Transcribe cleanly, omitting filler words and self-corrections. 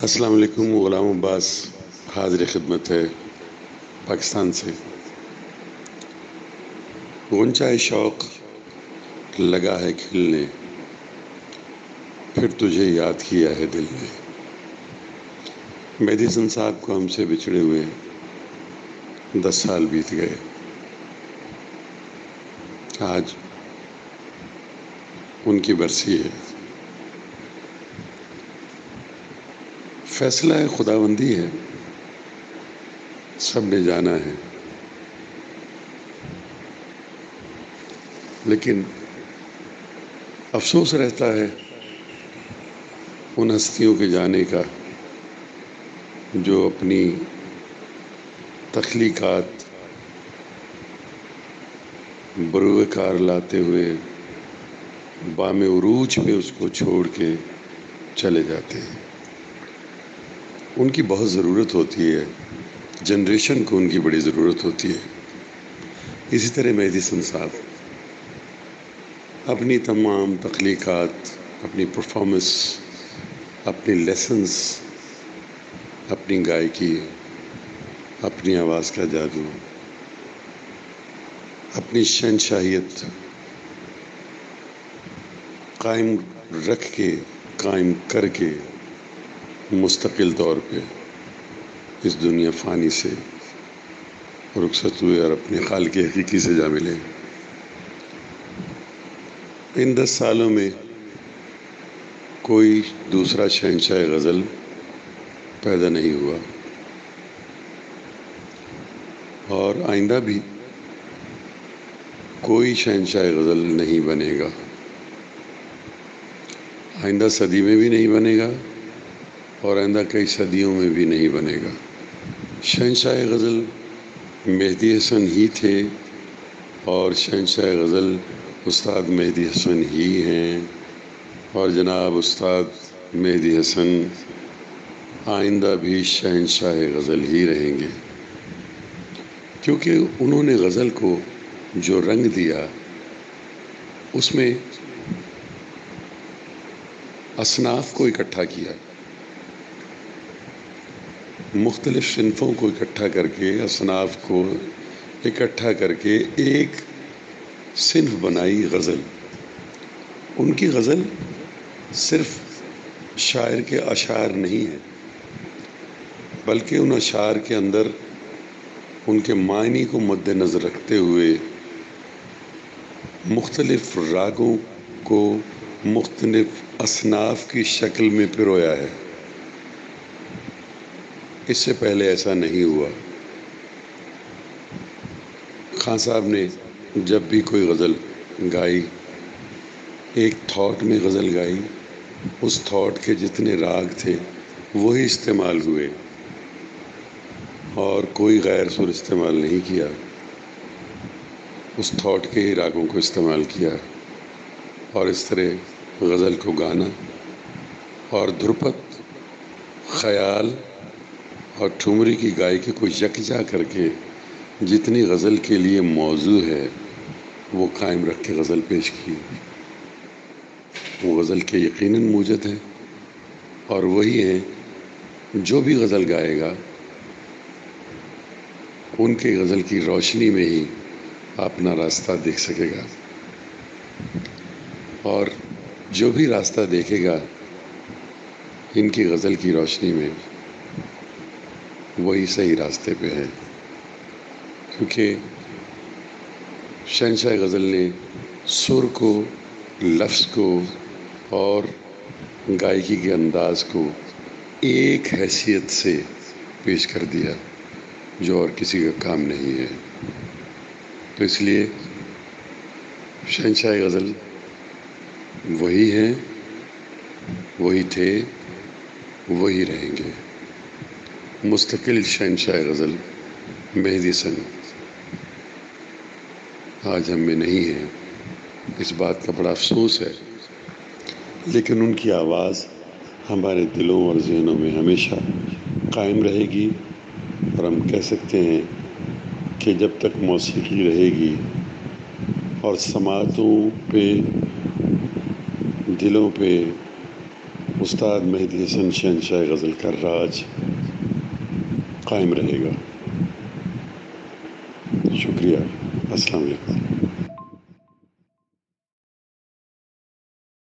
السلام علیکم. غلام عباس حاضر خدمت ہے پاکستان سے. غنچۂ شوق لگا ہے کھلنے، پھر تجھے یاد کیا ہے دل نے. مہدی حسن صاحب کو ہم سے بچھڑے ہوئے 10 سال بیت گئے. آج ان کی برسی ہے. فیصلہ خداوندی ہے، سب نے جانا ہے، لیکن افسوس رہتا ہے ان ہستیوں کے جانے کا جو اپنی تخلیقات بروئے کار لاتے ہوئے بام عروج پہ اس کو چھوڑ کے چلے جاتے ہیں. ان کی بہت ضرورت ہوتی ہے، جنریشن کو ان کی بڑی ضرورت ہوتی ہے. اسی طرح مہدی حسن صاحب اپنی تمام تخلیقات، اپنی پرفارمنس، اپنی لیسنس، اپنی گائیکی، اپنی آواز کا جادو، اپنی شہنشاہیت قائم رکھ کے، قائم کر کے مستقل طور پہ اس دنیا فانی سے رخصت ہوئے اور اپنے خالق حقیقی سے جا ملے. ان 10 سالوں میں کوئی دوسرا شہنشاہ غزل پیدا نہیں ہوا، اور آئندہ بھی کوئی شہنشاہ غزل نہیں بنے گا. آئندہ صدی میں بھی نہیں بنے گا اور آئندہ کئی صدیوں میں بھی نہیں بنے گا. شہنشاہ غزل مہدی حسن ہی تھے، اور شہنشاہ غزل استاد مہدی حسن ہی ہیں، اور جناب استاد مہدی حسن آئندہ بھی شہنشاہ غزل ہی رہیں گے، کیونکہ انہوں نے غزل کو جو رنگ دیا اس میں اصناف کو اکٹھا کیا، مختلف صنفوں کو اکٹھا کر کے، اصناف کو اکٹھا کر کے ایک صنف بنائی غزل. ان کی غزل صرف شاعر کے اشعار نہیں ہیں، بلکہ ان اشعار کے اندر ان کے معنی کو مد نظر رکھتے ہوئے مختلف راگوں کو مختلف اصناف کی شکل میں پرویا ہے. اس سے پہلے ایسا نہیں ہوا. خان صاحب نے جب بھی کوئی غزل گائی، ایک تھاٹ میں غزل گائی، اس تھاٹ کے جتنے راگ تھے وہی استعمال ہوئے اور کوئی غیر سر استعمال نہیں کیا. اس تھاٹ کے ہی راگوں کو استعمال کیا، اور اس طرح غزل کو گانا اور دھرپد، خیال اور ٹھمری کی گائیکی کو یکجا کر کے جتنی غزل کے لیے موضوع ہے وہ قائم رکھ کے غزل پیش کی. وہ غزل کے یقیناً موجد ہیں، اور وہی ہیں جو بھی غزل گائے گا ان کے غزل کی روشنی میں ہی اپنا راستہ دیکھ سکے گا، اور جو بھی راستہ دیکھے گا ان کی غزل کی روشنی میں وہی صحیح راستے پہ ہے. کیونکہ شہنشاہ غزل نے سر کو، لفظ کو اور گائیکی کے انداز کو ایک حیثیت سے پیش کر دیا جو اور کسی کا کام نہیں ہے. تو اس لیے شہنشاہ غزل وہی ہیں، وہی تھے، وہی رہیں گے. مستقل شہنشاہ غزل مہدی حسن آج ہم میں نہیں ہے، اس بات کا بڑا افسوس ہے، لیکن ان کی آواز ہمارے دلوں اور ذہنوں میں ہمیشہ قائم رہے گی. اور ہم کہہ سکتے ہیں کہ جب تک موسیقی رہے گی اور سماعتوں پہ، دلوں پہ استاد مہدی حسن شہنشاہ غزل کا راج قائم رہے گا۔ شکریہ، السلام علیکم۔